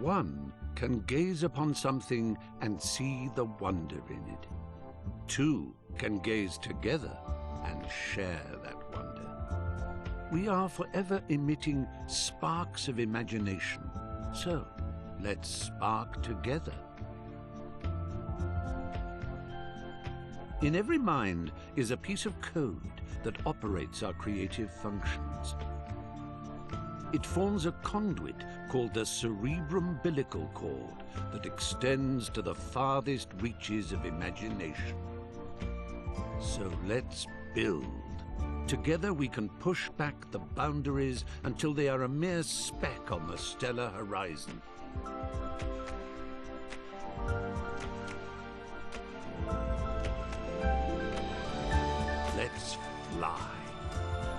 One can gaze upon something and see the wonder in it. Two can gaze together and share that wonder. We are forever emitting sparks of imagination, so let's spark together. In every mind is a piece of code that operates our creative functions. It forms a conduit called the cerebrum-umbilical cord that extends to the farthest reaches of imagination. So let's build. Together we can push back the boundaries until they are a mere speck on the stellar horizon. Let's fly.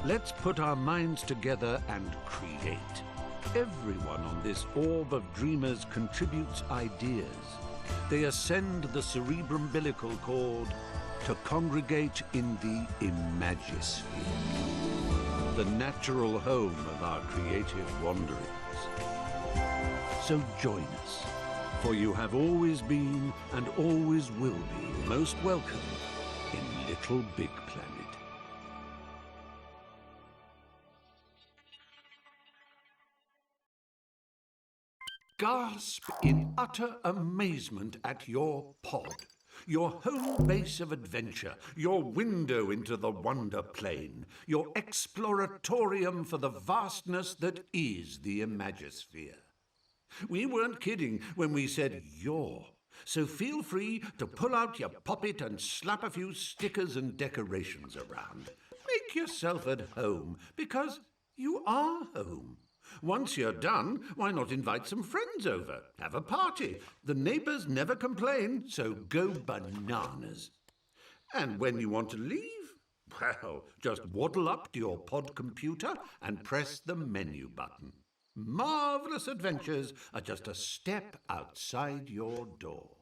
Let's put our minds together and create. Everyone on this orb of dreamers contributes ideas. They ascend the cerebrum-umbilical cord to congregate in the Imagisphere, the natural home of our creative wanderings. So join us, for you have always been and always will be most welcome in Little Big Planet. Gasp in utter amazement at your pod, your home base of adventure, your window into the wonder plane, your exploratorium for the vastness that is the Imagisphere. We weren't kidding when we said your, so feel free to pull out your poppet and slap a few stickers and decorations around. Make yourself at home, because you are home. Once you're done, why not invite some friends over? Have a party. The neighbors never complain, so go bananas. And when you want to leave, well, just waddle up to your pod computer and press the menu button. Marvelous adventures are just a step outside your door.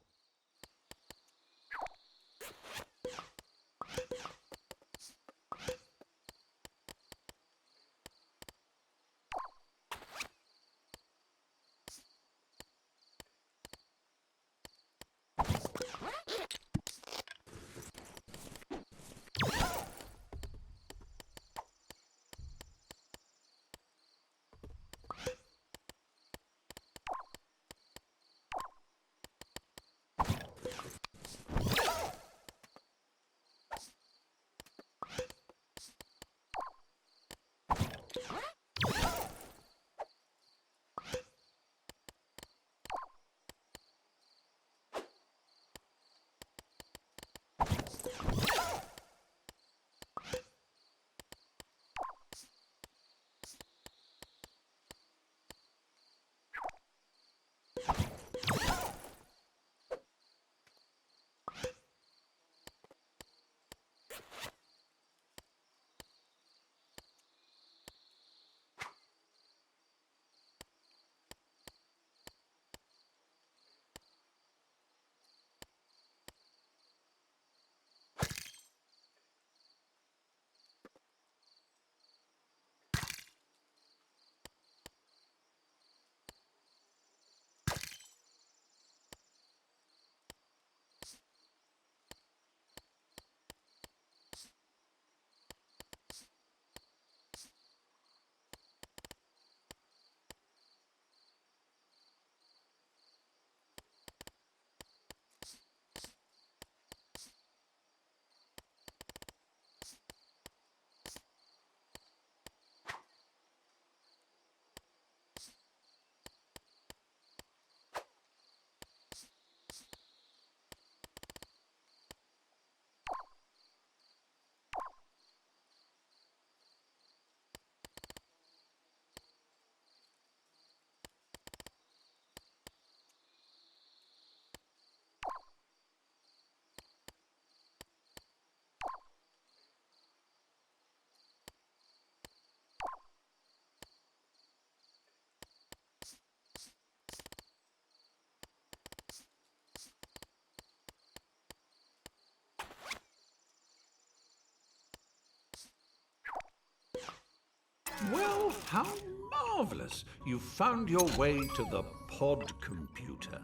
Well, how marvelous! You've found your way to the pod computer.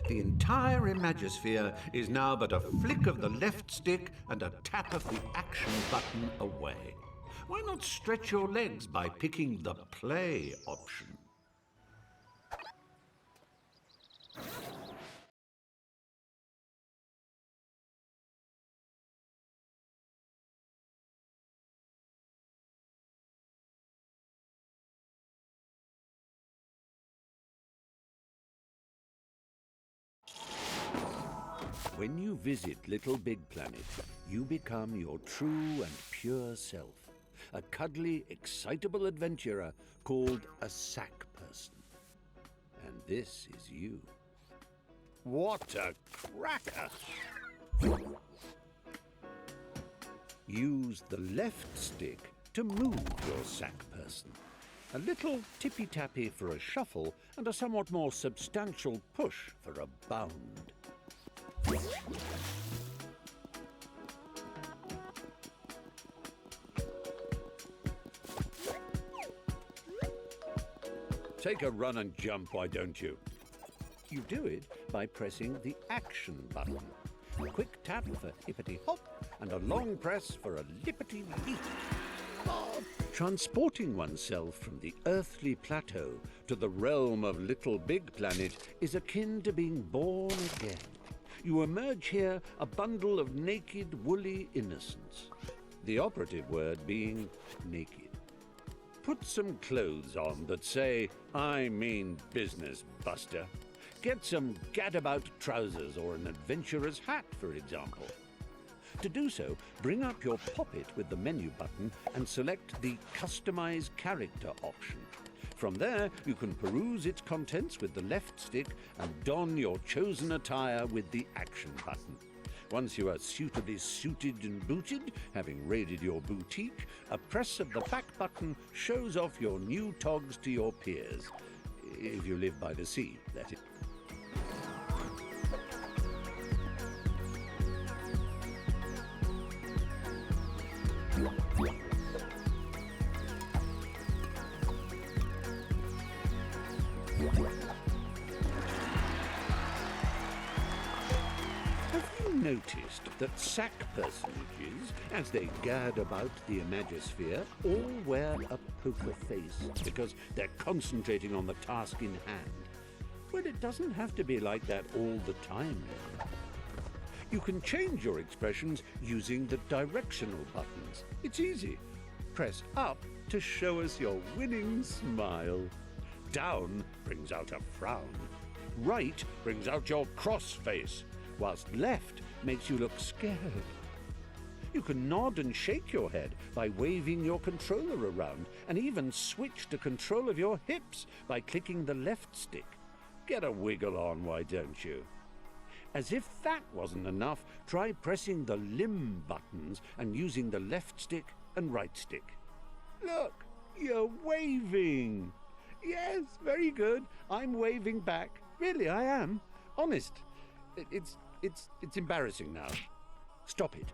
The entire Imagisphere is now but a flick of the left stick and a tap of the action button away. Why not stretch your legs by picking the play option? When you visit LittleBigPlanet, you become your true and pure self, a cuddly, excitable adventurer called a sack person. And this is you. What a cracker! Use the left stick to move your sack person. A little tippy-tappy for a shuffle and a somewhat more substantial push for a bound. Take a run and jump, why don't you? You do it by pressing the action button. A quick tap for hippity-hop and a long press for a lippity-leap. Transporting oneself from the earthly plateau to the realm of LittleBigPlanet is akin to being born again. You emerge here a bundle of naked, woolly innocence. The operative word being naked. Put some clothes on that say, "I mean business, Buster." Get some gadabout trousers or an adventurer's hat, for example. To do so, bring up your poppet with the menu button and select the Customize Character option. From there, you can peruse its contents with the left stick and don your chosen attire with the action button. Once you are suitably suited and booted, having raided your boutique, a press of the back button shows off your new togs to your peers. If you live by the sea, that is. Noticed that sack personages, as they gad about the Imagisphere, all wear a poker face because they're concentrating on the task in hand. Well, it doesn't have to be like that all the time. You can change your expressions using the directional buttons. It's easy. Press up to show us your winning smile. Down brings out a frown. Right brings out your cross face, whilst left makes you look scared. You can nod and shake your head by waving your controller around, and even switch to control of your hips by clicking the left stick. Get a wiggle on, why don't you? As if that wasn't enough, try pressing the limb buttons and using the left stick and right stick. Look, you're waving. Yes, very good. I'm waving back. Really, I am. Honest. It's embarrassing now. Stop it.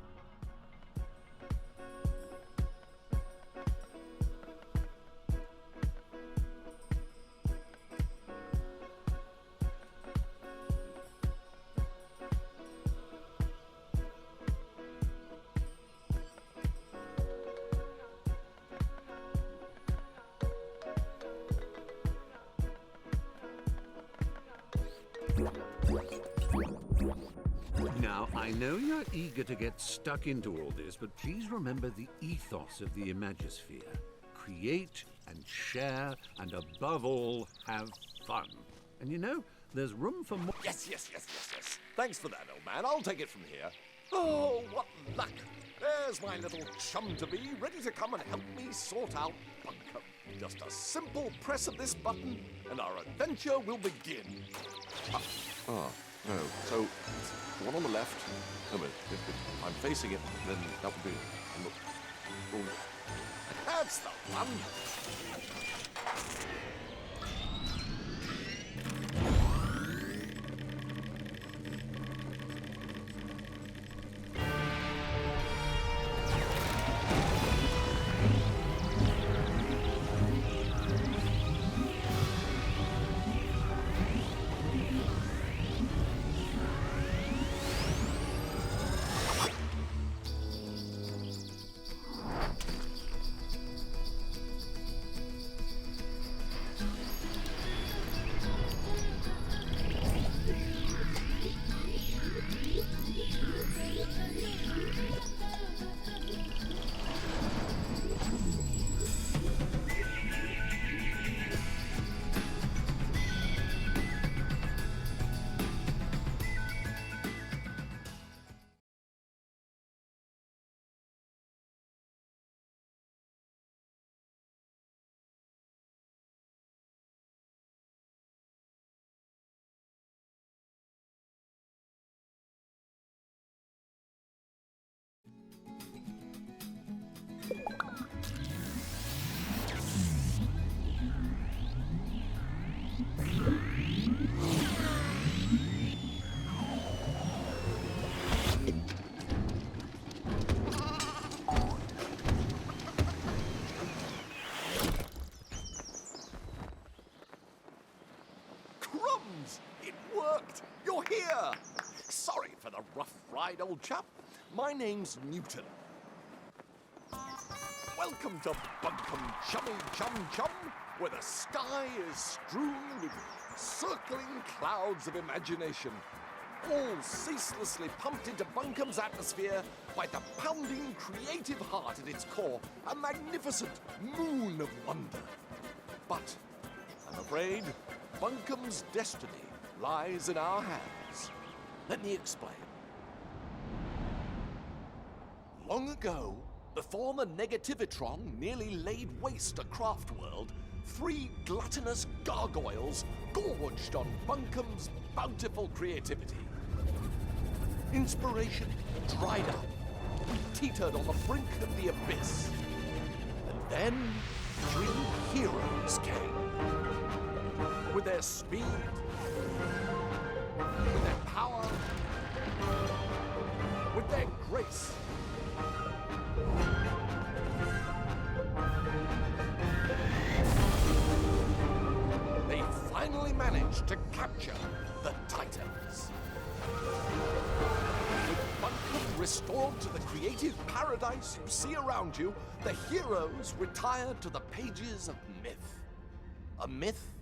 Now, I know you're eager to get stuck into all this, but please remember the ethos of the Imagisphere. Create and share, and above all, have fun. And you know, there's room for more. Yes. Thanks for that, old man. I'll take it from here. Oh, what luck. There's my little chum-to-be, ready to come and help me sort out Bunkum. Just a simple press of this button, and our adventure will begin. Oh, so the one on the left. No, but if I'm facing it, then that would be. Oh. That's the one. friends! It worked! You're here! Sorry for the rough ride, old chap. My name's Newton. Welcome to Bunkum Chummy Chum Chum, where the sky is strewn with circling clouds of imagination, all ceaselessly pumped into Bunkum's atmosphere by the pounding creative heart at its core, a magnificent moon of wonder. But I'm afraid Bunkum's destiny lies in our hands. Let me explain. Long ago, before the Negativitron nearly laid waste a craft world, 3 gluttonous gargoyles gorged on Bunkum's bountiful creativity. Inspiration dried up. We teetered on the brink of the abyss. And then 3 heroes came. With their speed, with their power, with their grace. They finally managed to capture the Titans. With Bunkum restored to the creative paradise you see around you, the heroes retired to the pages of myth. A myth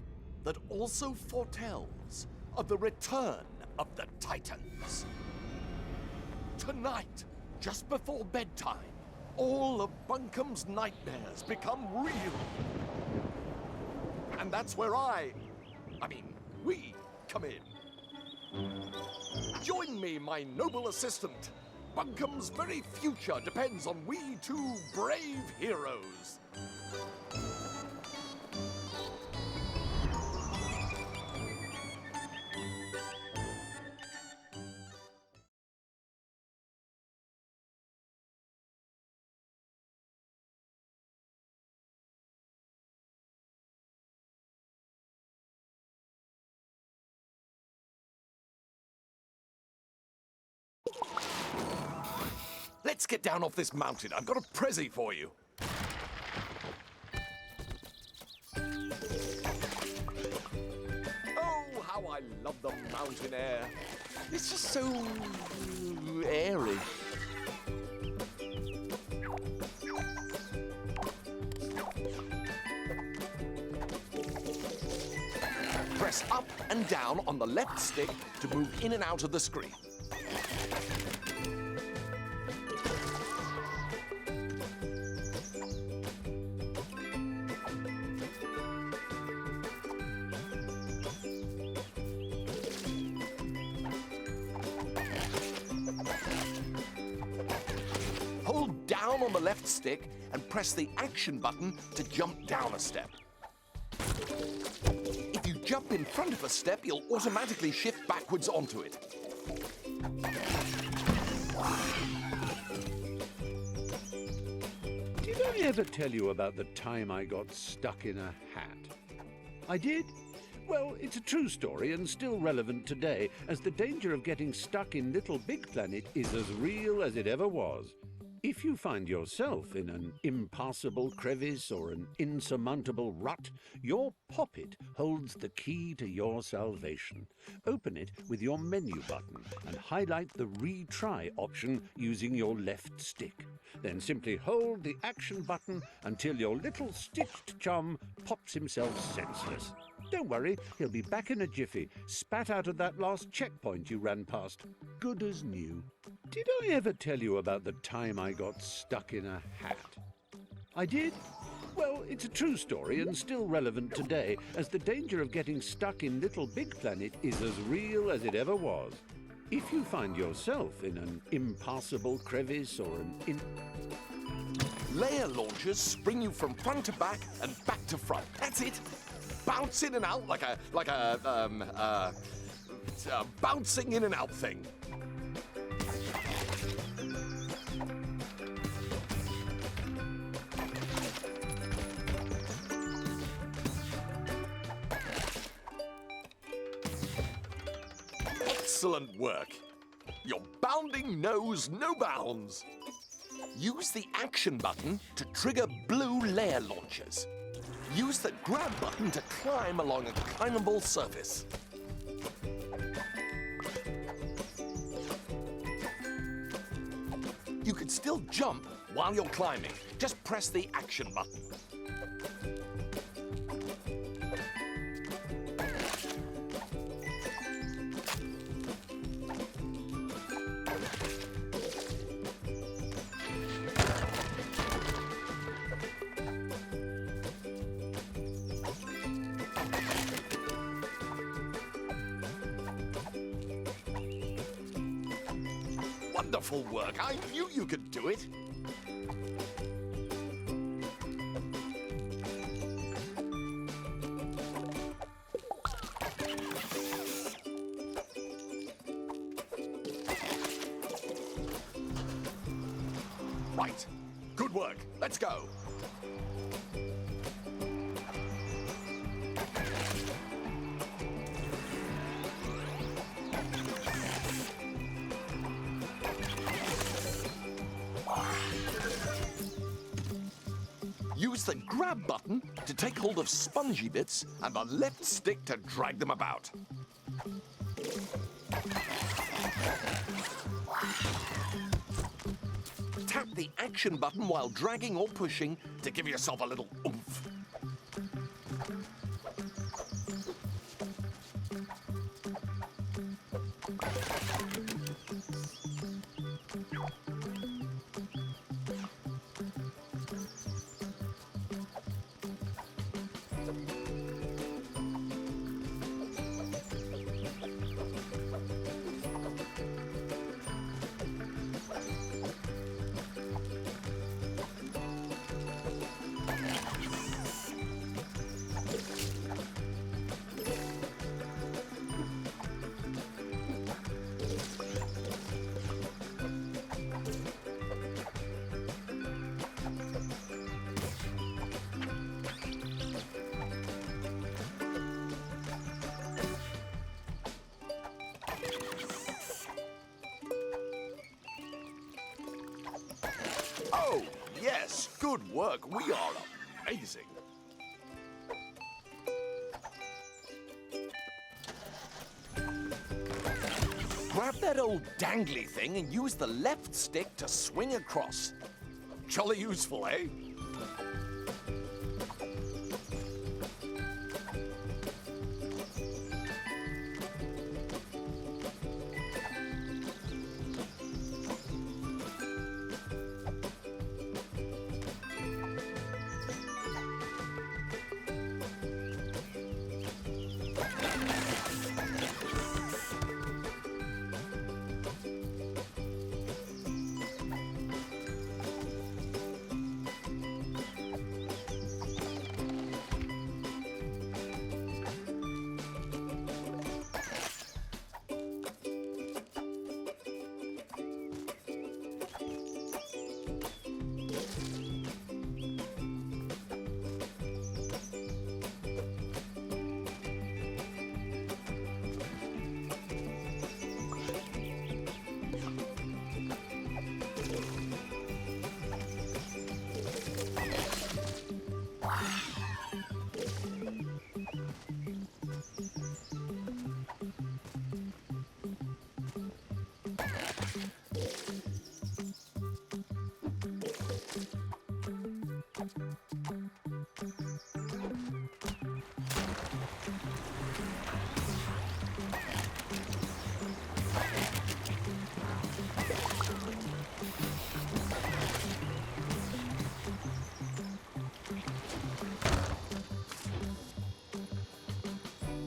that also foretells of the return of the Titans. Tonight, just before bedtime, all of Bunkum's nightmares become real. And that's where we come in. Join me, my noble assistant. Bunkum's very future depends on we 2 brave heroes. Let's get down off this mountain. I've got a prezi for you. Oh, how I love the mountain air. It's just so airy. Press up and down on the left stick to move in and out of the screen. Hold down on the left stick and press the action button to jump down a step. If you jump in front of a step, you'll automatically shift backwards onto it. Did I ever tell you about the time I got stuck in a hat? I did? Well, it's a true story and still relevant today, as the danger of getting stuck in LittleBigPlanet is as real as it ever was. If you find yourself in an impassable crevice or an insurmountable rut, your poppet holds the key to your salvation. Open it with your menu button and highlight the retry option using your left stick. Then simply hold the action button until your little stitched chum pops himself senseless. Don't worry, he'll be back in a jiffy, spat out of that last checkpoint you ran past, good as new. Did I ever tell you about the time I got stuck in a hat? I did? Well, it's a true story and still relevant today, as the danger of getting stuck in LittleBigPlanet is as real as it ever was. If you find yourself in an impassable crevice or an Layer launchers spring you from front to back and back to front. That's it. Bounce in and out like a bouncing in and out thing. Excellent work. Your bounding knows no bounds. Use the action button to trigger blue layer launchers. Use the grab button to climb along a climbable surface. You could still jump while you're climbing. Just press the action button. Wonderful work. I knew you could do it. Right. Good work. Let's go. Use the grab button to take hold of spongy bits and the left stick to drag them about. Tap the action button while dragging or pushing to give yourself a little oomph. Oh, yes, good work. We are amazing. Grab that old dangly thing and use the left stick to swing across. Jolly useful, eh?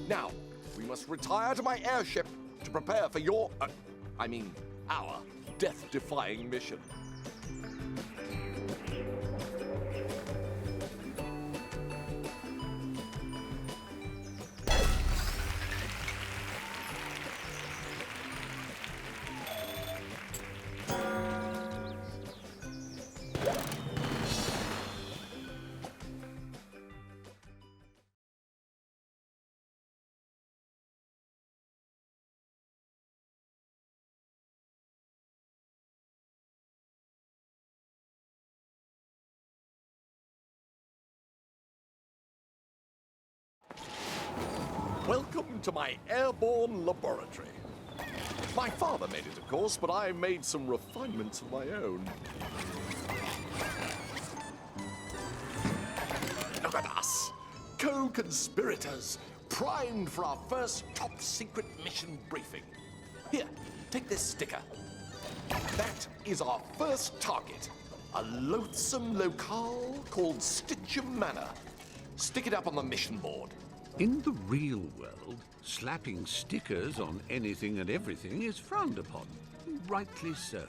Now, we must retire to my airship to prepare for our death-defying mission. Welcome to my airborne laboratory. My father made it, of course, but I made some refinements of my own. Look at us, co-conspirators, primed for our first top-secret mission briefing. Here, take this sticker. That is our first target, a loathsome locale called Stitcham Manor. Stick it up on the mission board. In the real world, slapping stickers on anything and everything is frowned upon. Rightly so.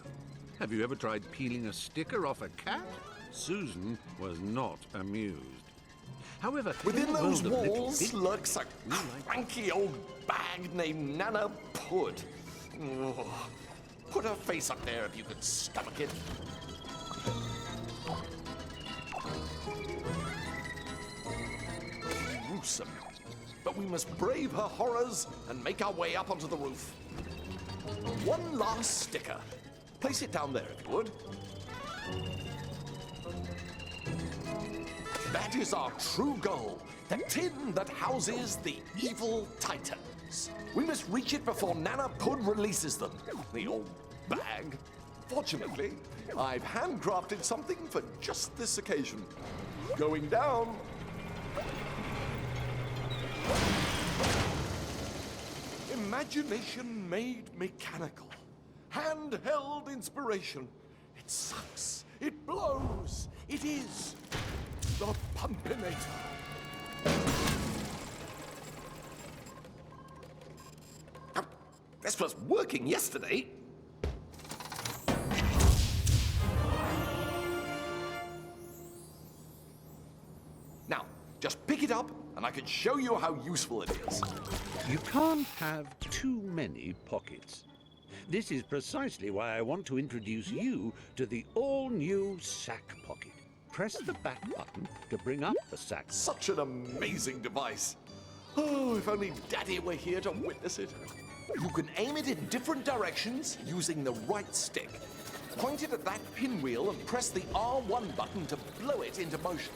Have you ever tried peeling a sticker off a cat? Susan was not amused. However, Within in the those world of walls Little lurks a cranky old bag named Nana Pud. Oh, put her face up there if you could stomach it. Gruesome. But we must brave her horrors and make our way up onto the roof. One last sticker. Place it down there if you would. That is our true goal. The tin that houses the evil titans. We must reach it before Nana Pud releases them. The old bag. Fortunately, I've handcrafted something for just this occasion. Going down. Imagination made mechanical. Handheld inspiration. It sucks. It blows. It is the Pumpinator. This was working yesterday. Now, just pick it up and I can show you how useful it is. You can't have too many pockets. This is precisely why I want to introduce you to the all-new sack pocket. Press the back button to bring up the sack. Such an amazing device. Oh, if only Daddy were here to witness it. You can aim it in different directions using the right stick. Point it at that pinwheel and press the R1 button to blow it into motion.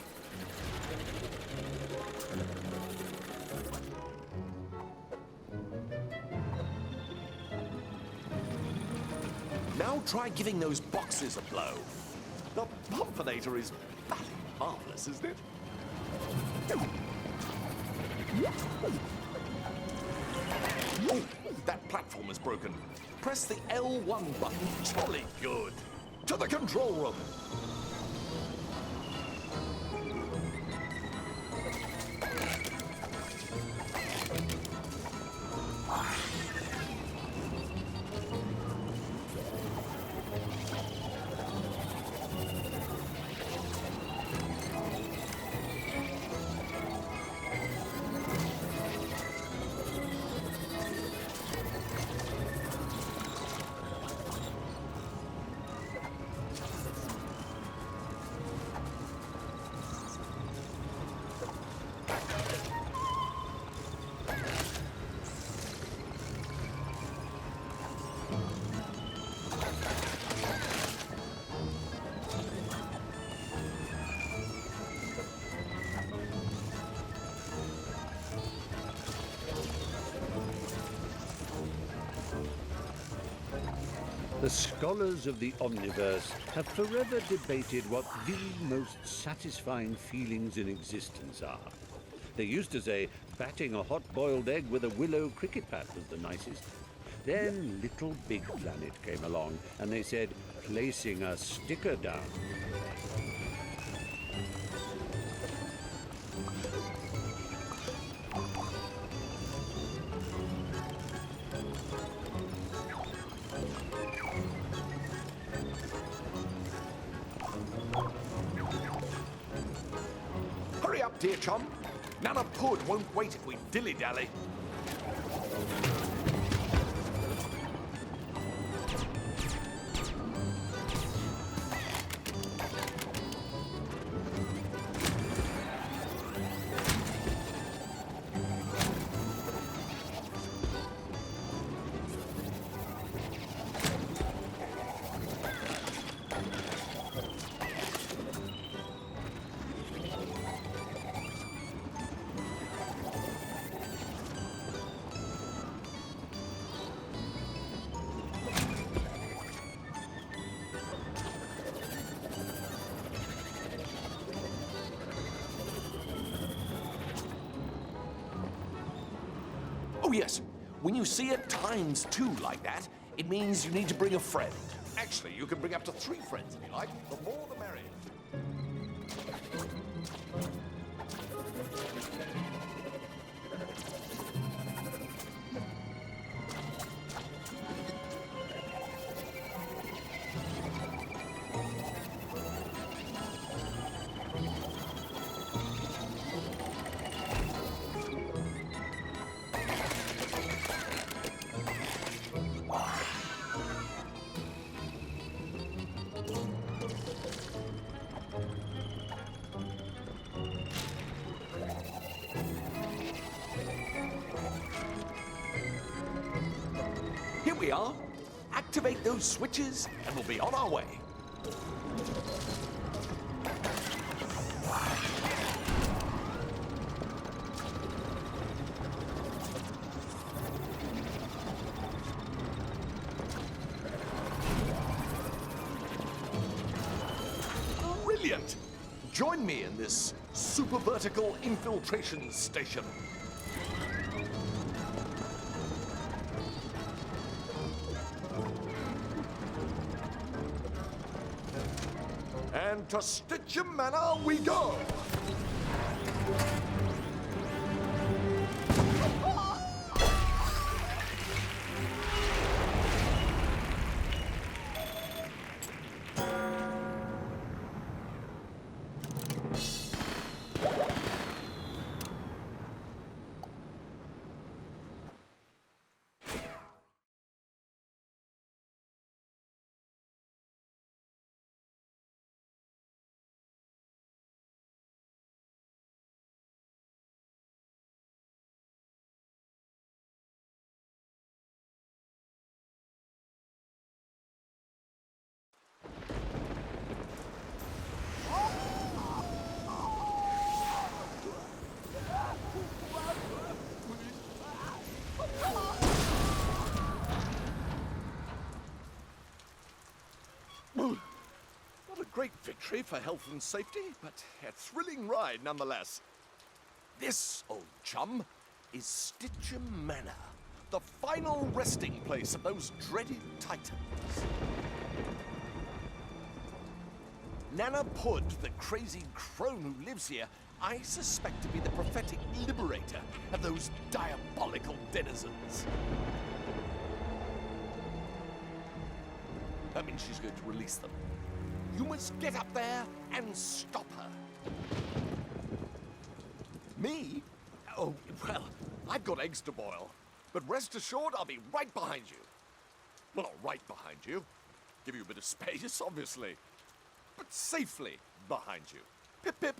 Now try giving those boxes a blow. The Pumpinator is marvelous, isn't it? Oh, that platform is broken. Press the L1 button. Jolly good. To the control room. The scholars of the Omniverse have forever debated what the most satisfying feelings in existence are. They used to say batting a hot-boiled egg with a willow cricket bat was the nicest. Then LittleBigPlanet came along and they said placing a sticker down. Hurry up, dear chum. Nana Pud won't wait if we dilly-dally. Oh, yes. When you see it times 2 like that, it means you need to bring a friend. Actually, you can bring up to 3 friends if you like. The more the merrier. Here we are. Activate those switches, and we'll be on our way. Brilliant! Join me in this super vertical infiltration station. And to Stitchem Manor we go! Not a great victory for health and safety, but a thrilling ride nonetheless. This, old chum, is Stitchem Manor, the final resting place of those dreaded titans. Nana Pud, the crazy crone who lives here, I suspect to be the prophetic liberator of those diabolical denizens. That means she's going to release them. You must get up there and stop her. Me? Oh, well, I've got eggs to boil. But rest assured, I'll be right behind you. Well, not right behind you. Give you a bit of space, obviously. But safely behind you. Pip, pip.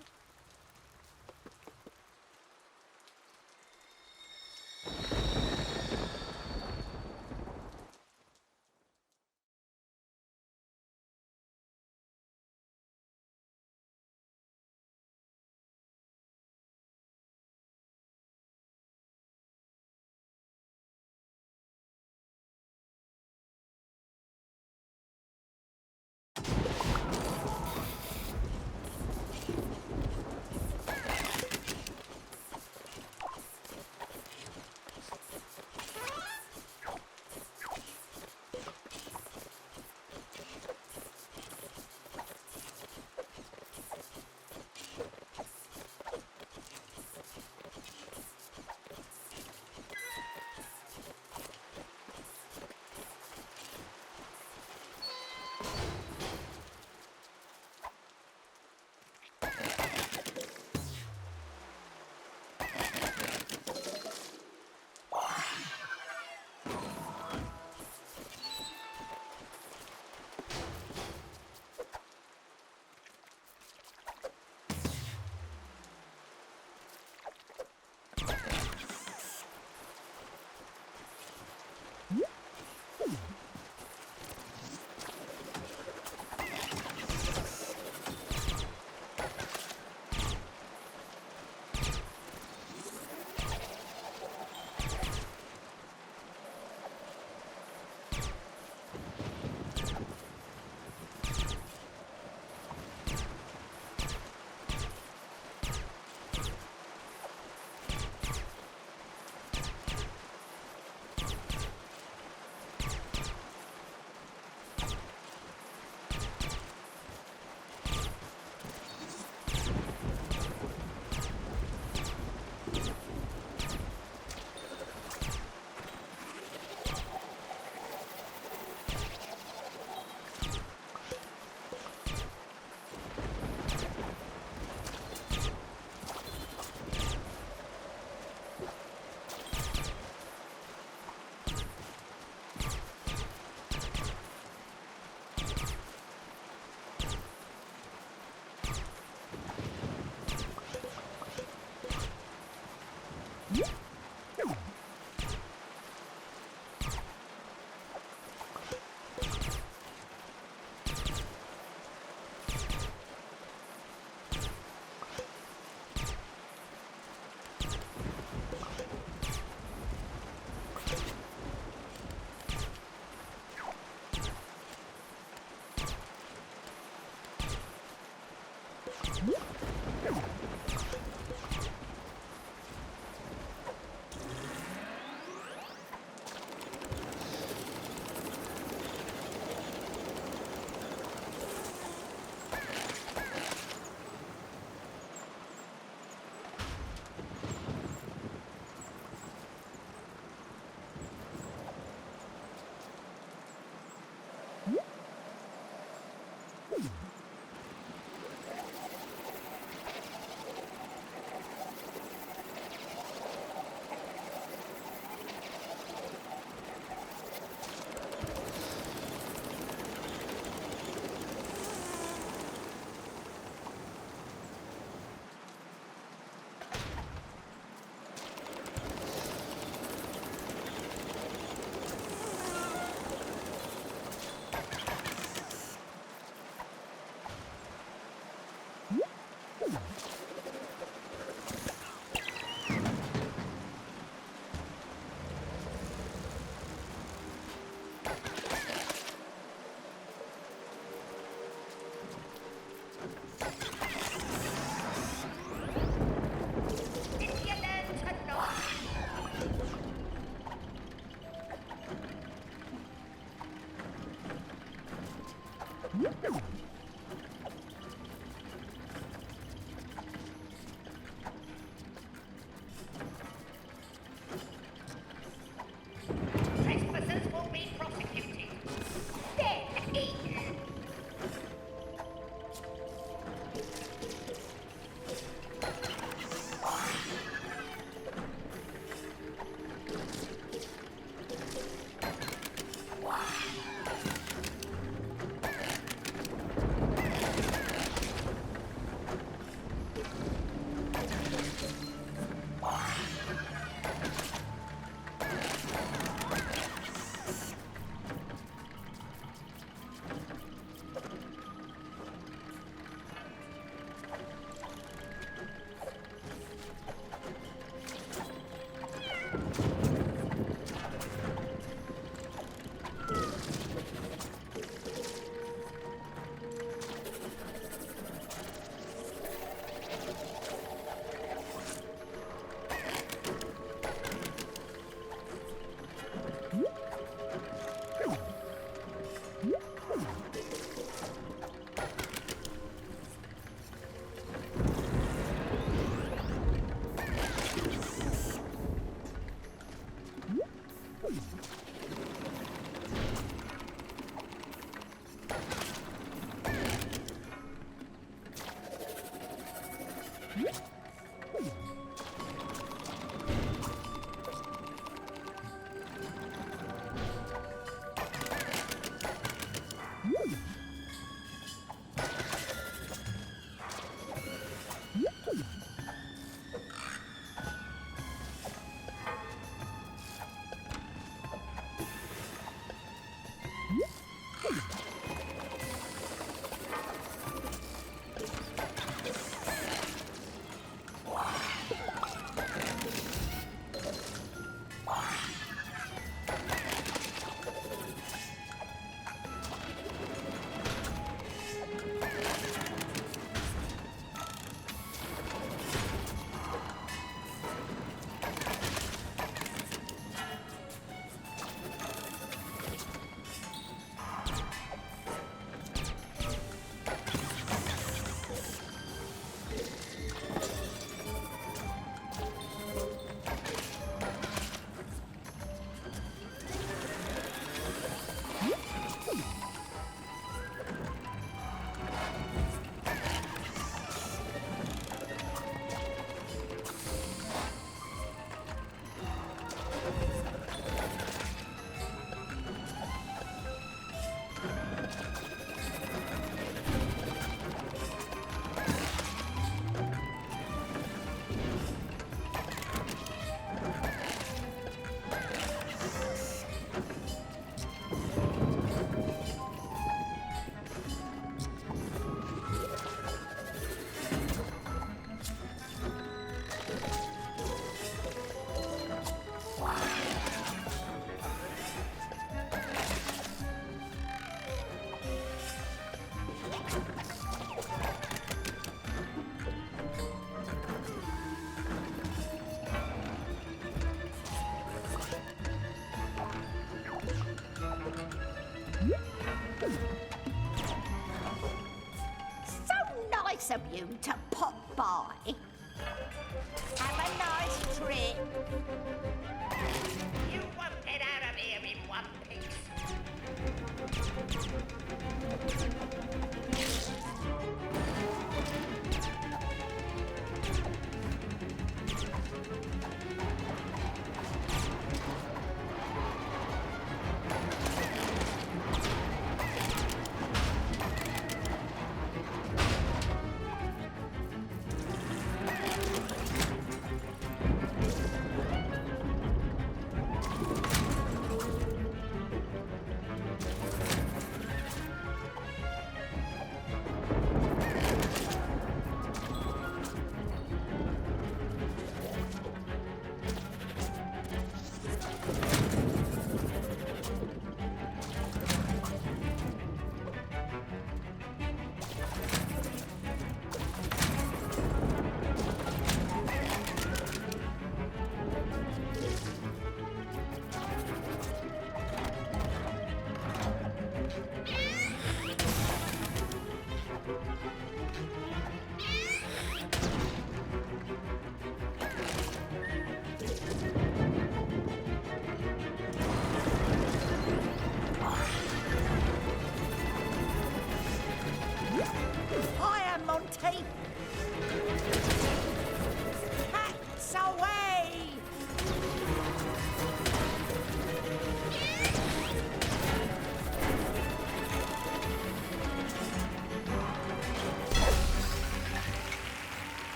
Trespassers will be prosecuted. Then eaten. Nice of you to pop by. Have a nice trip. You won't get out of here in one piece.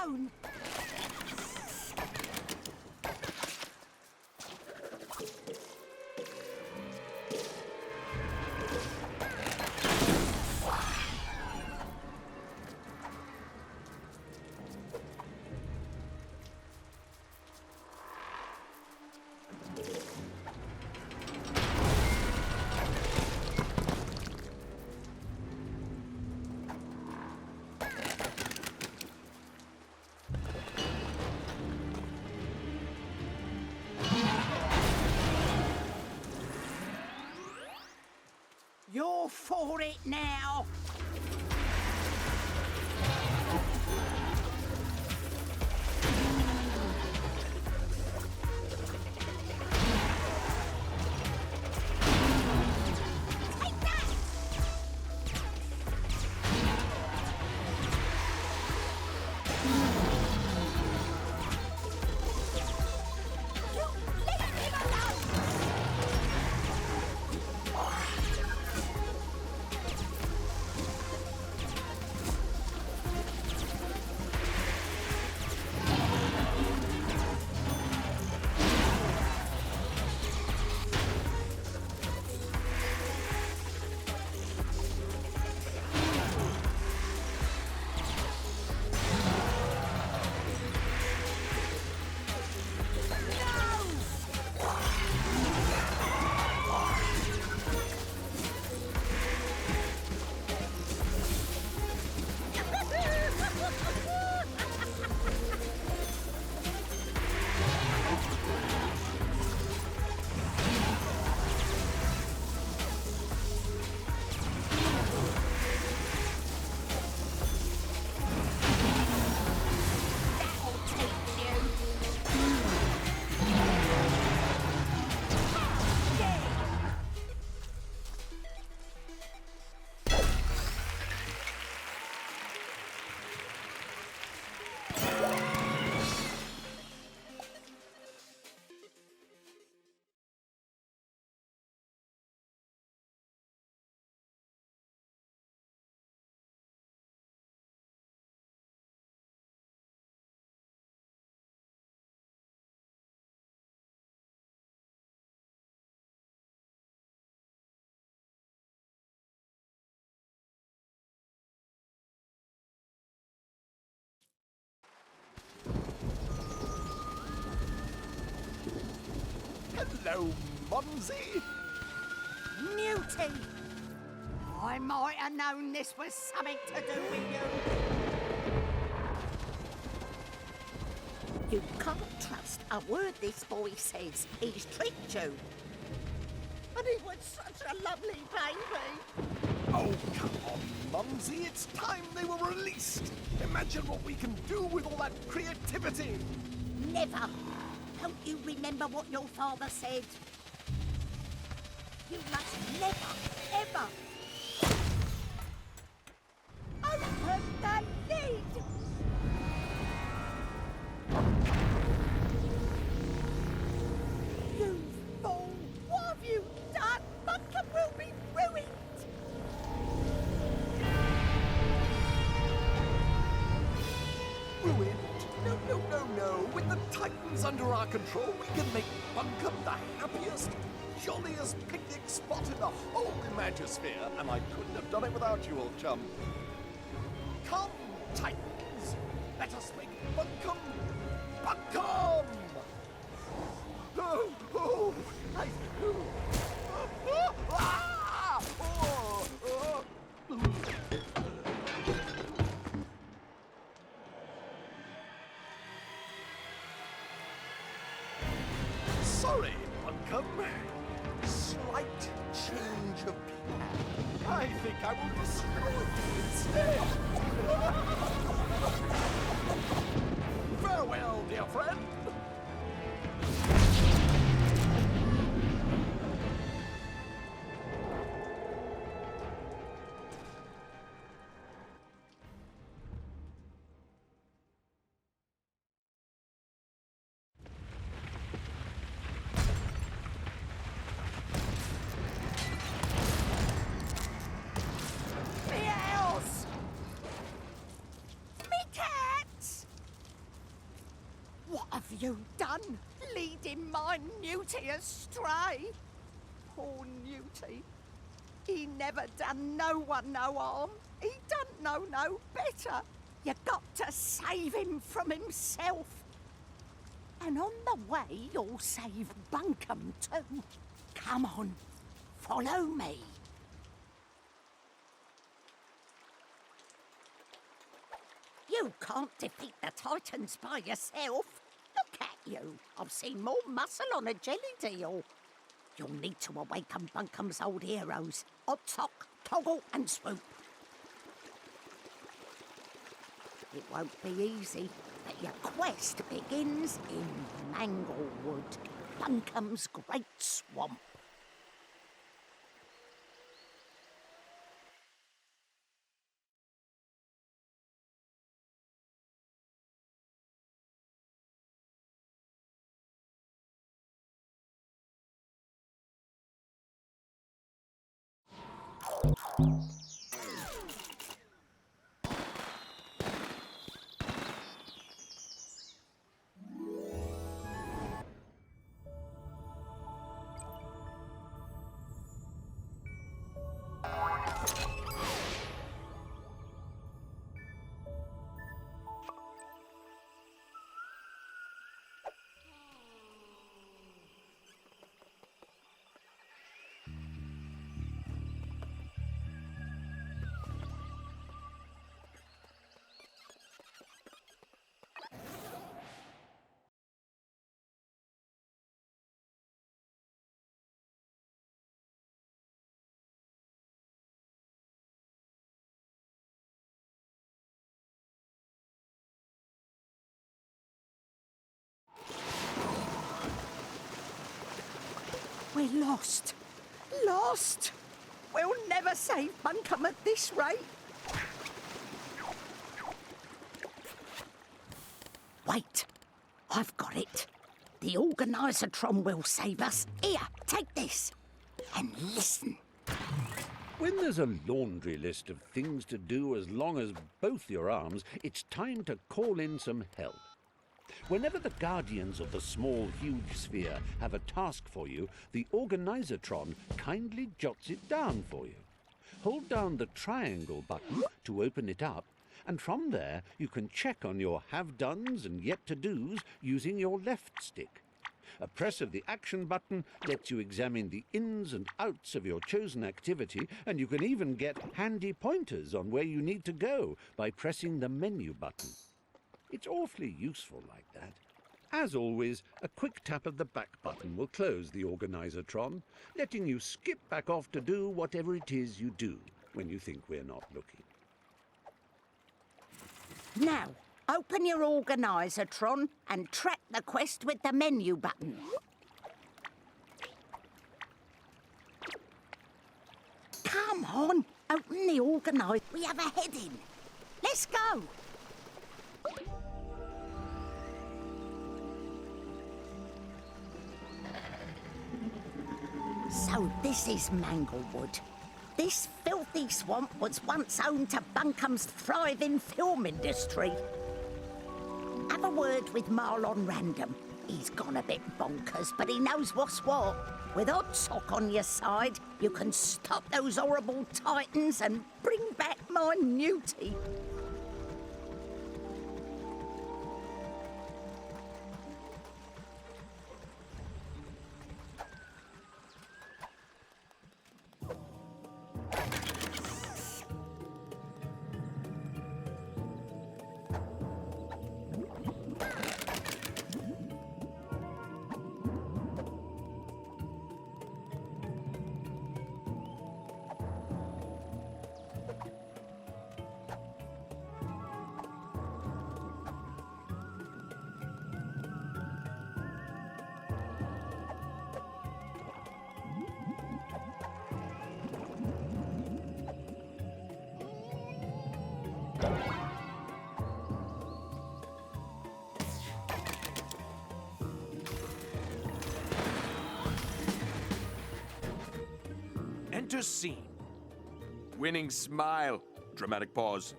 alone! You're for it now! Take that! You leave him alone! Hello, Mumsy. Newty! I might have known this was something to do with you. You can't trust a word this boy says. He's tricked you. And he was such a lovely baby. Oh, come on, Mumsy. It's time they were released. Imagine what we can do with all that creativity. Never. Don't you remember what your father said? You must never, ever open the lid! You fool! What have you done? Bunkum will be ruined! Ruined? No, no, no, no. With the Titans under our control, we can make Bunkum the happiest, jolliest picnic spot in the whole Imagisphere, and I couldn't have done it without you, old chum. Come, Titans, let us make Bunkum Bunkum! Oh, oh, I, oh, ah, oh, oh. Sorry, Bunkum. Slight change of plan. I think I will destroy you instead. Farewell, dear friend. you done, leading my Newty astray? Poor Newty. He never done no one no harm. He don't know no better. You got to save him from himself. And on the way, you'll save Bunkum too. Come on, follow me. You can't defeat the Titans by yourself. Look at you. I've seen more muscle on a jelly deal. You'll need to awaken Bunkum's old heroes, Oddsock, Toggle and Swoop. It won't be easy, but your quest begins in Manglewood, Bunkum's great swamp. We're lost. Lost! We'll never save Bunkum at this rate. Wait, I've got it. The Organisatron will save us. Here, take this. And listen. When there's a laundry list of things to do as long as both your arms, it's time to call in some help. Whenever the Guardians of the Small Huge Sphere have a task for you, the Organisatron kindly jots it down for you. Hold down the triangle button to open it up, and from there you can check on your have-dones and yet-to-dos using your left stick. A press of the action button lets you examine the ins and outs of your chosen activity, and you can even get handy pointers on where you need to go by pressing the menu button. It's awfully useful like that. As always, a quick tap of the back button will close the Organisatron, letting you skip back off to do whatever it is you do when you think we're not looking. Now, open your Organisatron and track the quest with the menu button. Come on, open the Organise. We have a heading. Let's go. So this is Manglewood. This filthy swamp was once home to Bunkum's thriving film industry. Have a word with Marlon Random. He's gone a bit bonkers, but he knows what's what. With Oddsock on your side, you can stop those horrible Titans and bring back my Newty. Enter scene. Winning smile. Dramatic pause.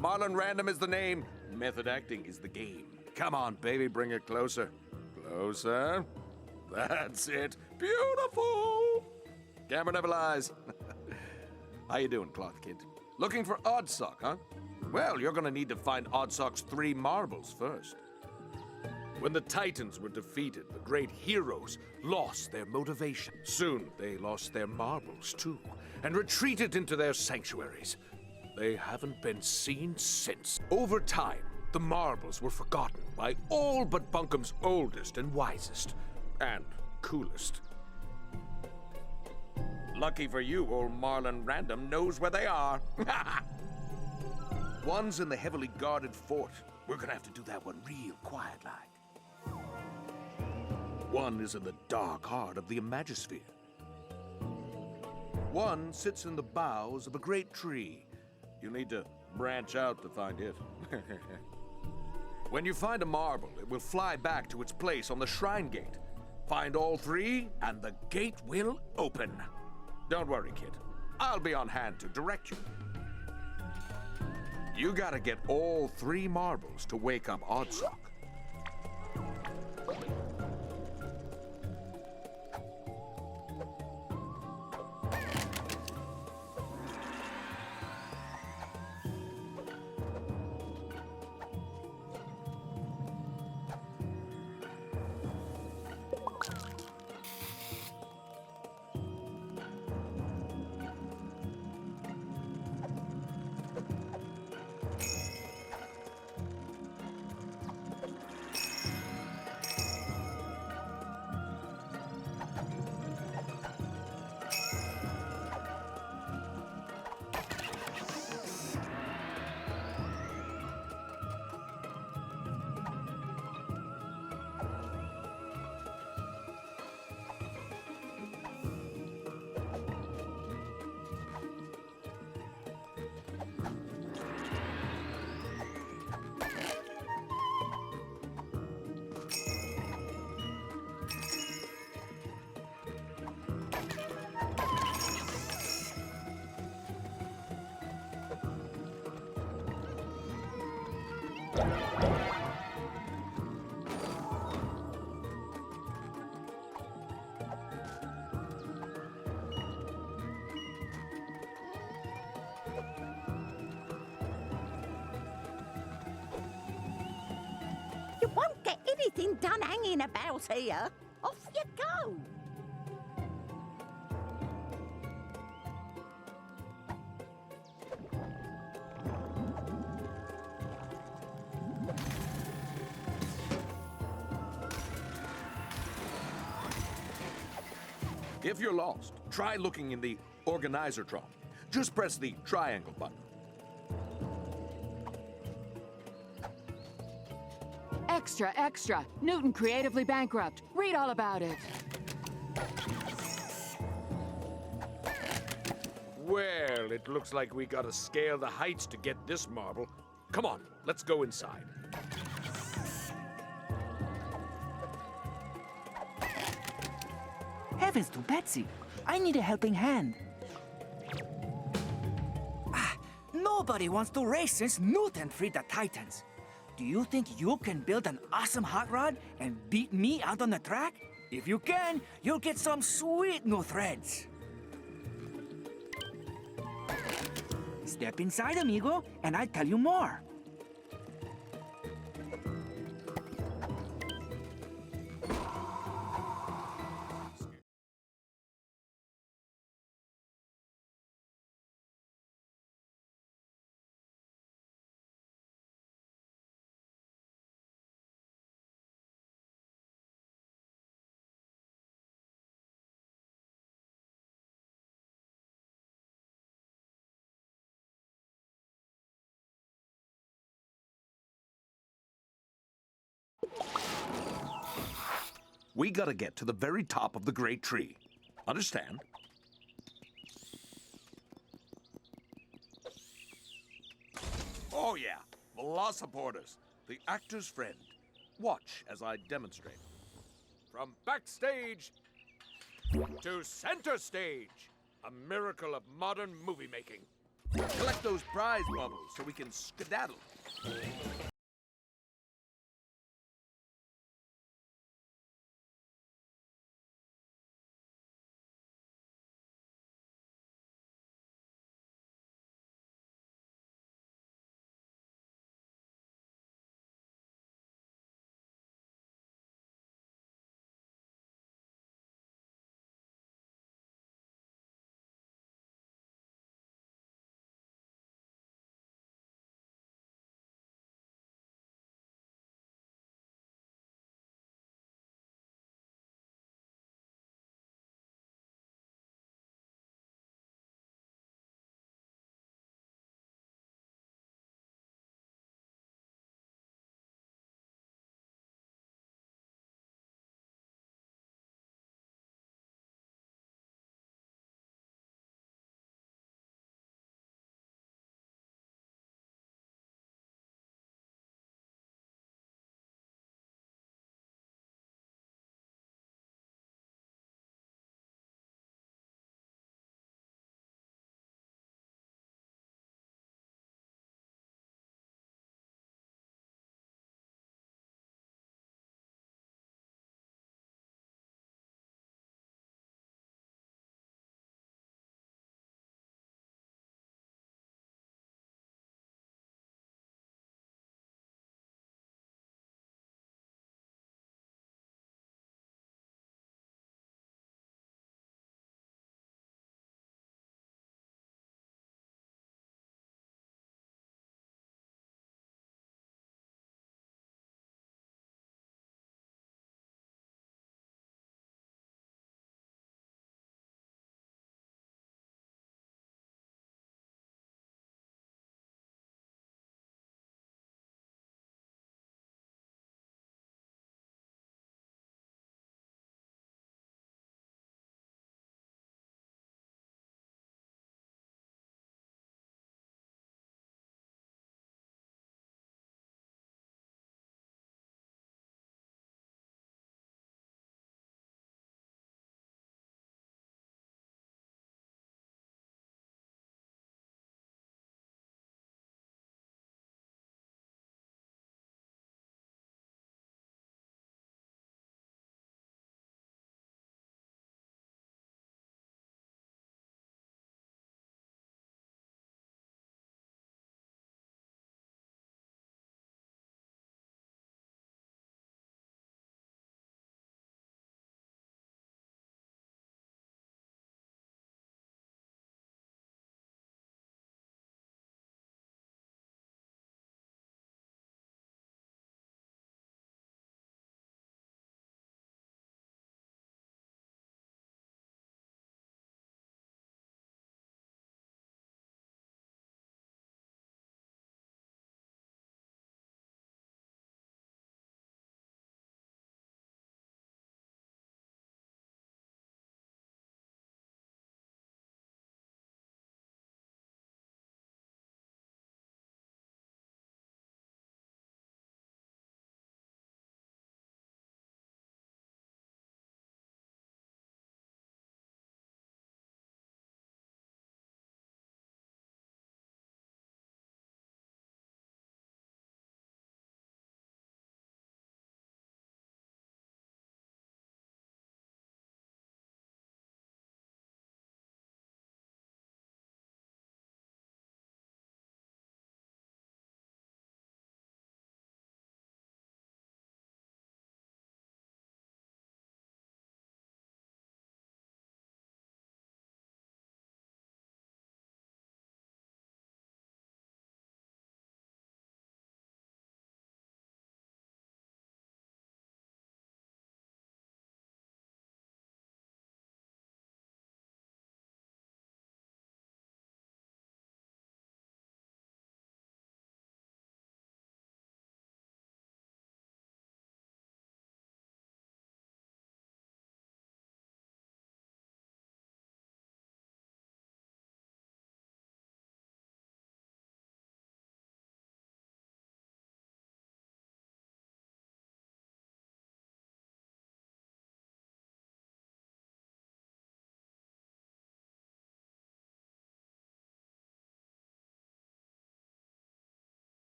Marlon Random is the name. Method acting is the game. Come on, baby, bring it closer. Closer. That's it. Beautiful. Camera never lies. How you doing, Cloth Kid? Looking for Oddsock, huh? Well, you're gonna need to find Oddsock's 3 marbles first. When the Titans were defeated, the great heroes lost their motivation. Soon, they lost their marbles, too, and retreated into their sanctuaries. They haven't been seen since. Over time, the marbles were forgotten by all but Bunkum's oldest and wisest, and coolest. Lucky for you, old Marlon Random knows where they are. One's in the heavily guarded fort. We're gonna have to do that one real quiet-like. One is in the dark heart of the Imagisphere. One sits in the boughs of a great tree. You'll need to branch out to find it. When you find a marble, it will fly back to its place on the shrine gate. Find all 3, and the gate will open. Don't worry, kid. I'll be on hand to direct you. You gotta get all 3 marbles to wake up Oddsock. You won't get anything done hanging about here. Off you go. If you're lost, try looking in the Organizer-tron. Just press the triangle button. Extra, extra. Newton creatively bankrupt. Read all about it. Well, it looks like we gotta scale the heights to get this marble. Come on, let's go inside. Heavens to Betsy, I need a helping hand. Nobody wants to race since Newton freed the Titans. Do you think you can build an awesome hot rod and beat me out on the track? If you can, you'll get some sweet new threads. Step inside, amigo, and I'll tell you more. We gotta get to the very top of the great tree. Understand? Oh yeah, Velociporters, the actor's friend. Watch as I demonstrate. From backstage to center stage, a miracle of modern movie making. Collect those prize bubbles so we can skedaddle.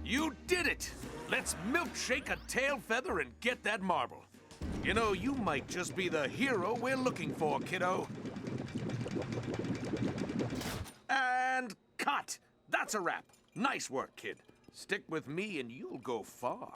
You did it! Let's milkshake a tail feather and get that marble. You know, you might just be the hero we're looking for, kiddo. And cut! That's a wrap. Nice work, kid. Stick with me and you'll go far.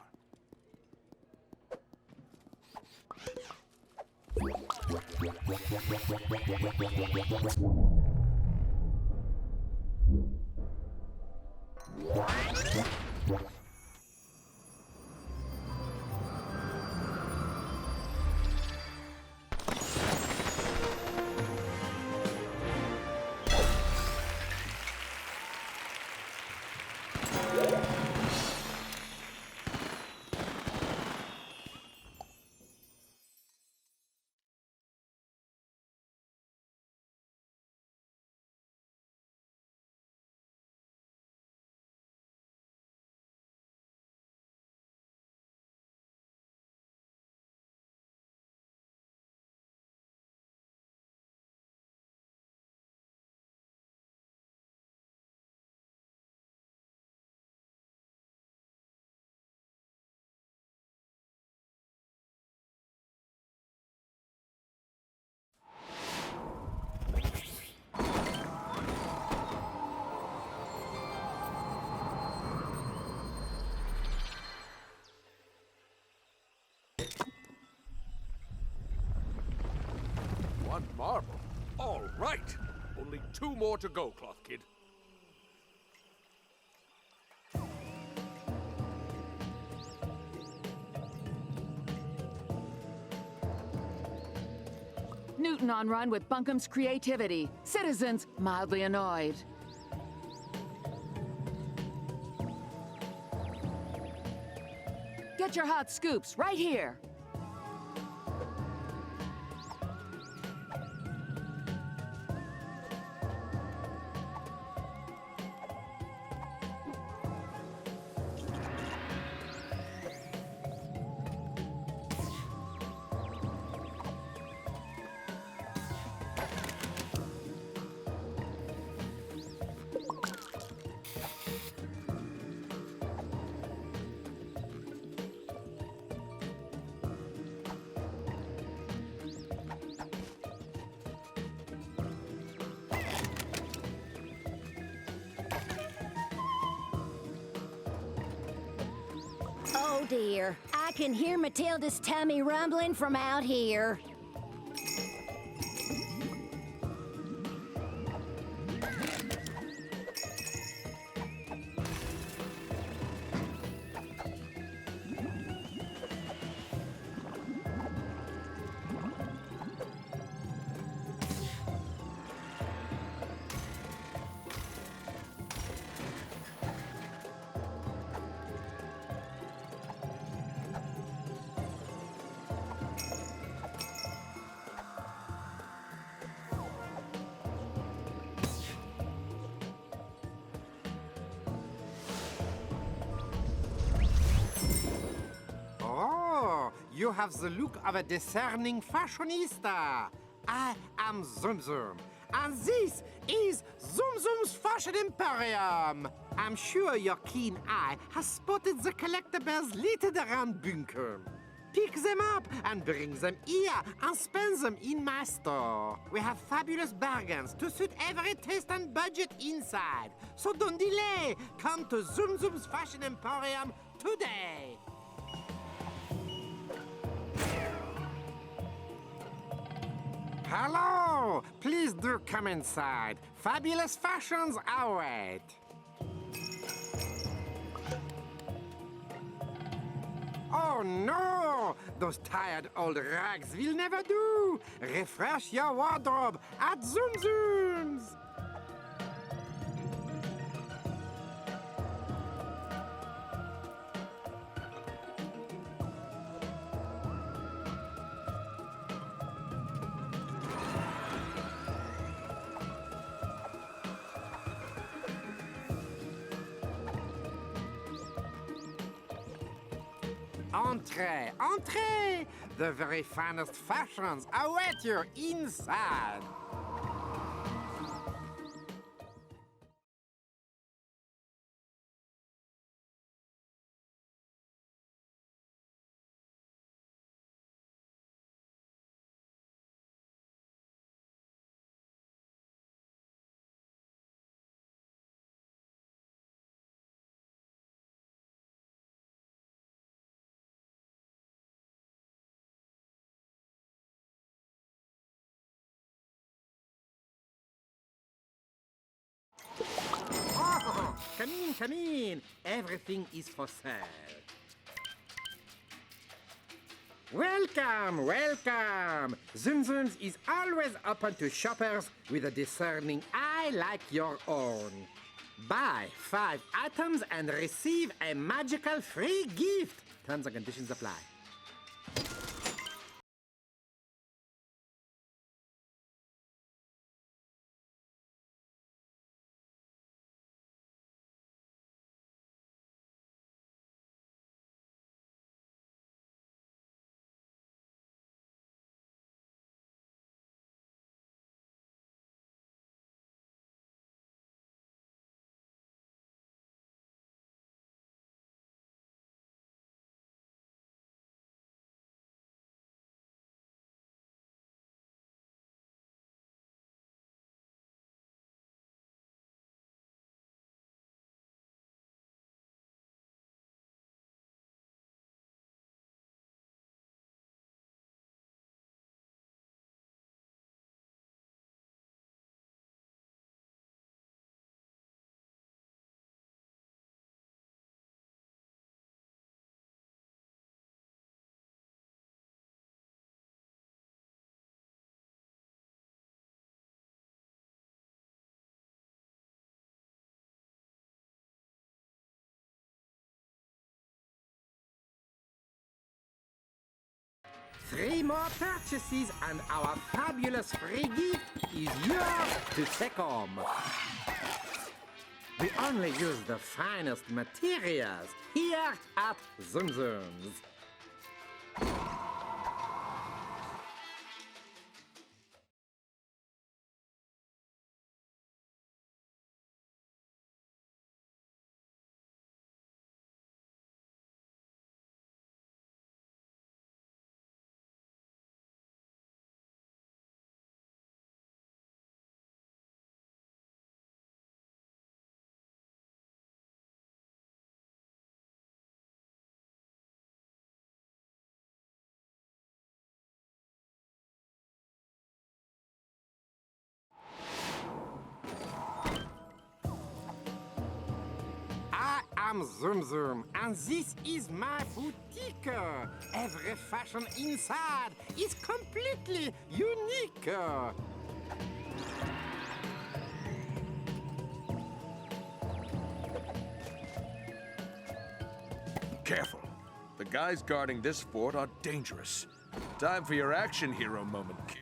One marble? All right. Only 2 more to go, Cloth Kid. Newton on run with Bunkum's creativity. Citizens mildly annoyed. Get your hot scoops right here. Oh dear, I can hear Matilda's tummy rumbling from out here. You have the look of a discerning fashionista. I am Zoom Zoom, and this is Zoom Zoom's Fashion Emporium. I'm sure your keen eye has spotted the collectibles littered around Bunkum. Pick them up and bring them here and spend them in my store. We have fabulous bargains to suit every taste and budget inside. So don't delay. Come to Zoom Zoom's Fashion Emporium today. Hello! Please do come inside. Fabulous fashions await. Oh no! Those tired old rags will never do. Refresh your wardrobe at Zoom Zoom's. Entree, entree! The very finest fashions await you inside. Come in, come in. Everything is for sale. Welcome, welcome. Zum Zums is always open to shoppers with a discerning eye like your own. Buy 5 items and receive a magical free gift. Terms and conditions apply. Three more purchases and our fabulous free gift is yours to take home. We only use the finest materials here at Zum Zums. I'm Zum Zum, and this is my boutique. Every fashion inside is completely unique. Careful. The guys guarding this fort are dangerous. Time for your action hero moment, kid.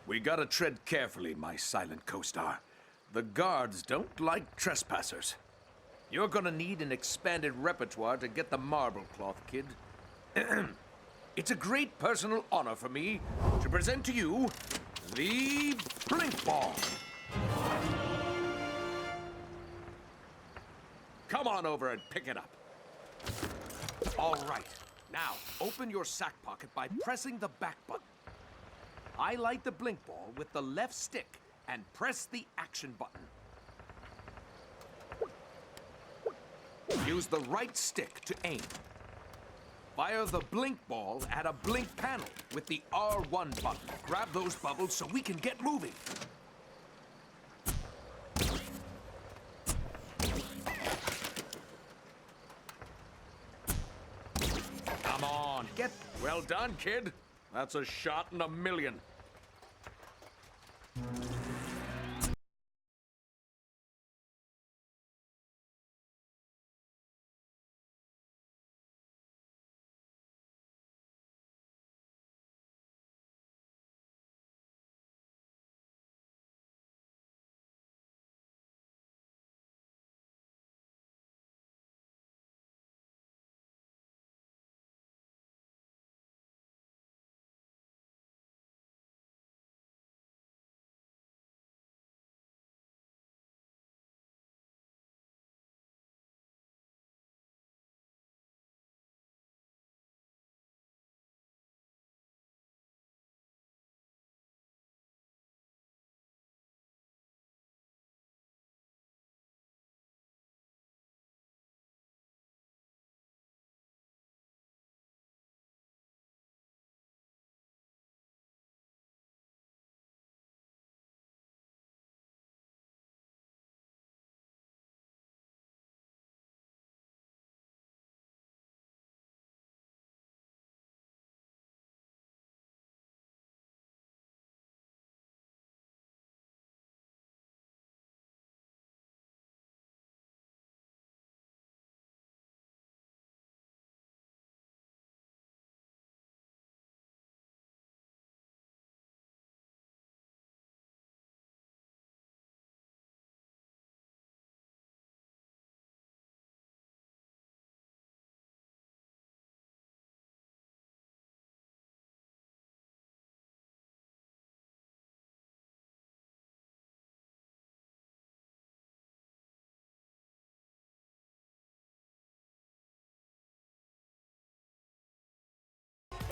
We gotta tread carefully, my silent co-star. The guards don't like trespassers. You're gonna need an expanded repertoire to get the marble cloth, kid. It's a great personal honor for me to present to you the Blink Ball. Come on over and pick it up. All right. Now, open your sack pocket by pressing the back button. Highlight the blink ball with the left stick and press the action button. Use the right stick to aim. Fire the blink ball at a blink panel with the R1 button. Grab those bubbles so we can get moving. Come on, get... Well done, kid. That's a shot in a million.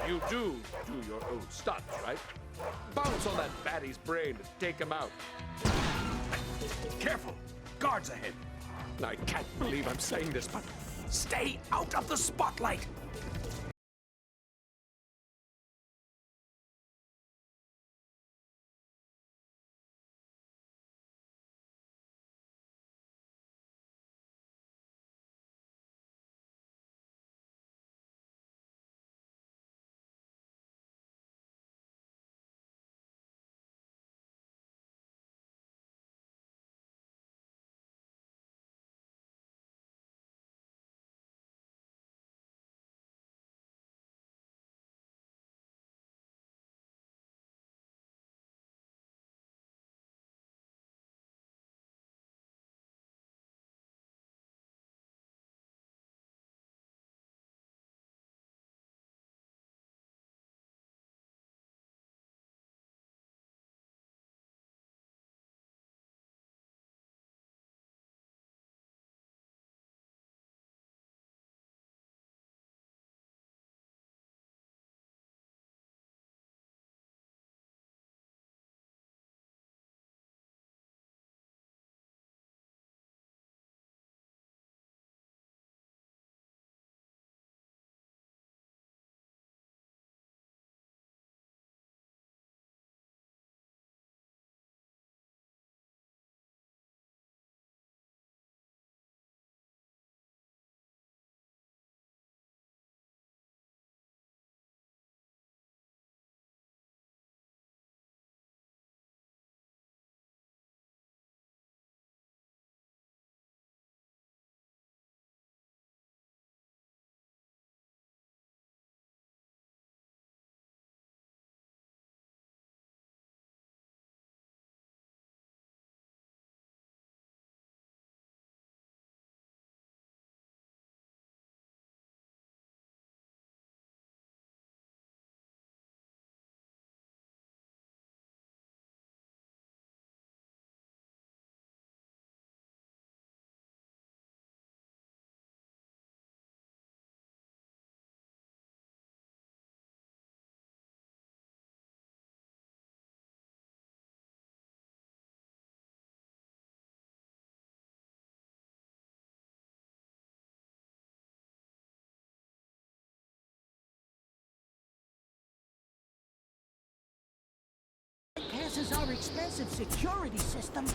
You do your own stunts, right? Bounce on that baddie's brain and take him out. Careful! Guards ahead! I can't believe I'm saying this, but stay out of the spotlight! Passes our expensive security system.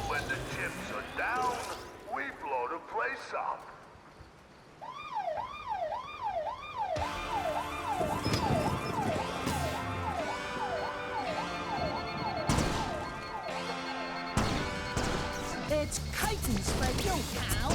When the chips are down, we blow the place up. It's chitin for you, pal.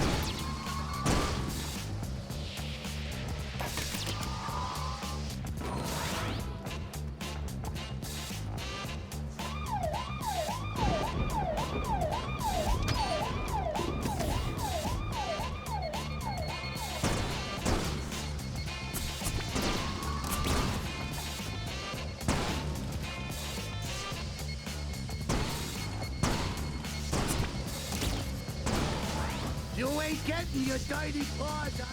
You ain't getting your dirty paws on.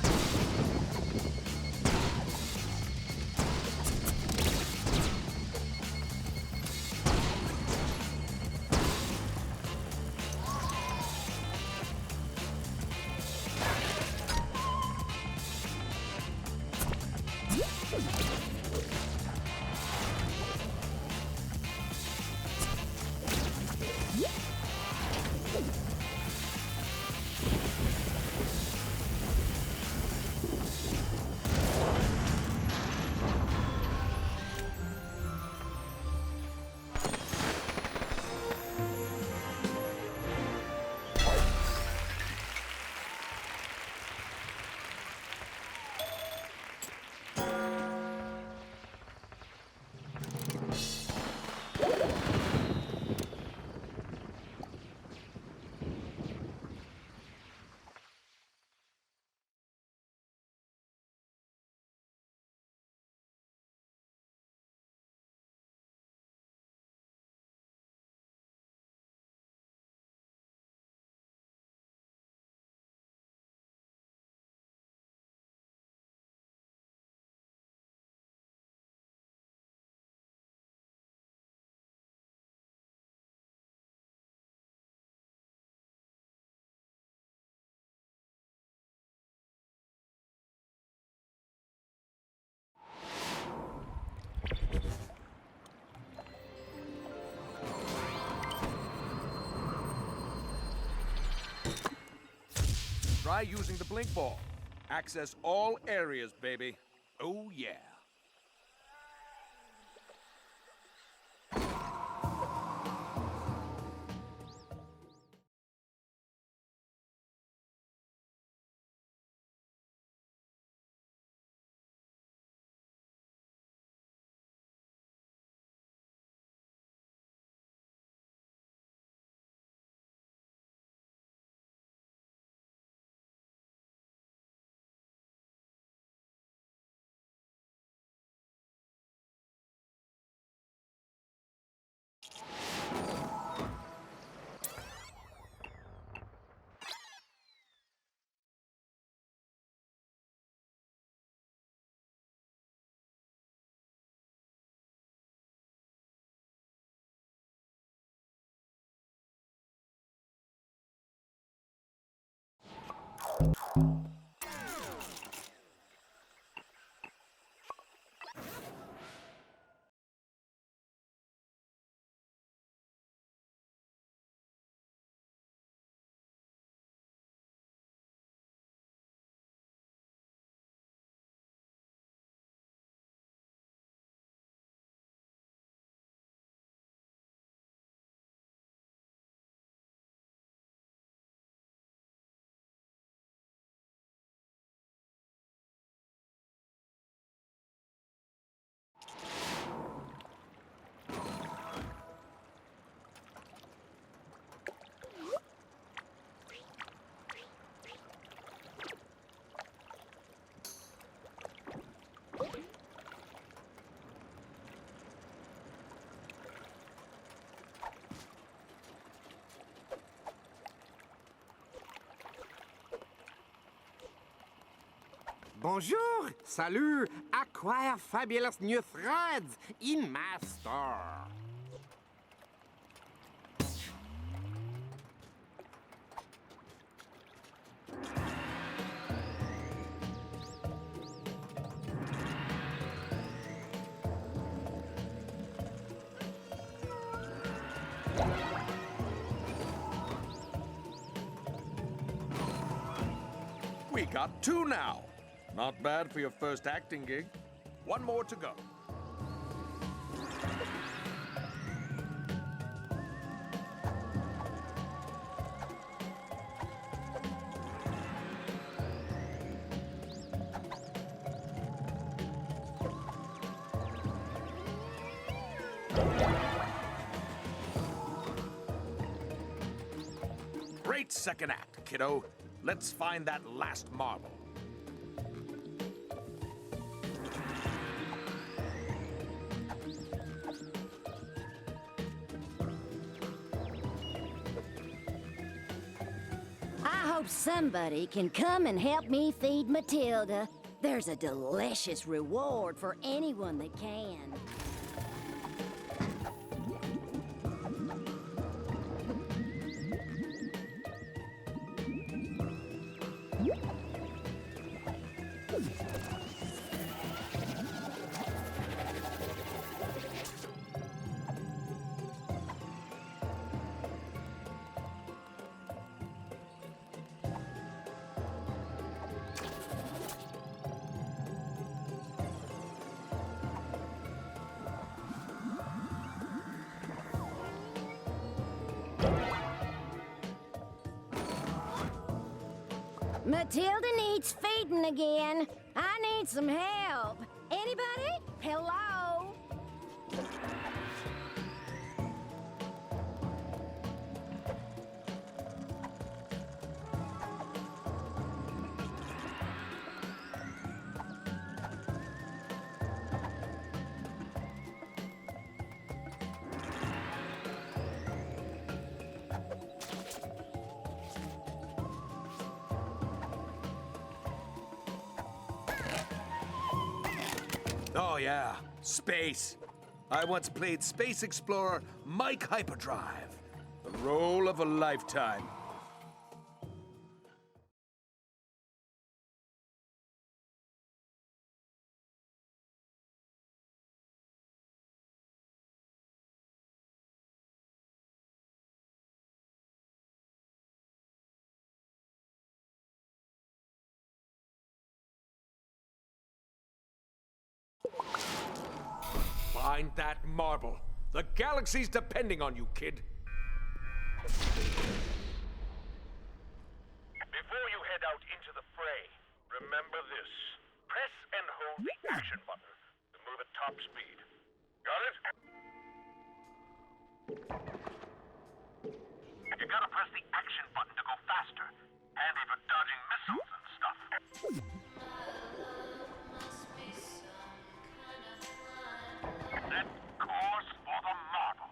Try using the blink ball. Access all areas, baby. Oh, yeah. Bonjour, salut, acquire fabulous new threads in my store. We got 2 now. Not bad for your first acting gig. 1 more to go. Great second act, kiddo. Let's find that last marble. hope somebody can come and help me feed Matilda. There's a delicious reward for anyone that can. Matilda needs feeding again. I need some help. Anybody? Hello? Oh, yeah. Space. I once played Space Explorer Mike Hyperdrive. The role of a lifetime. Find that marble. The galaxy's depending on you, kid. Before you head out into the fray, remember this. Press and hold the action button to move at top speed. Got it? You gotta press the action button to go faster. Handy for dodging missiles and stuff. Set course for the marble.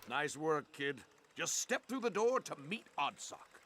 Nice work, kid. Just step through the door to meet Oddsock.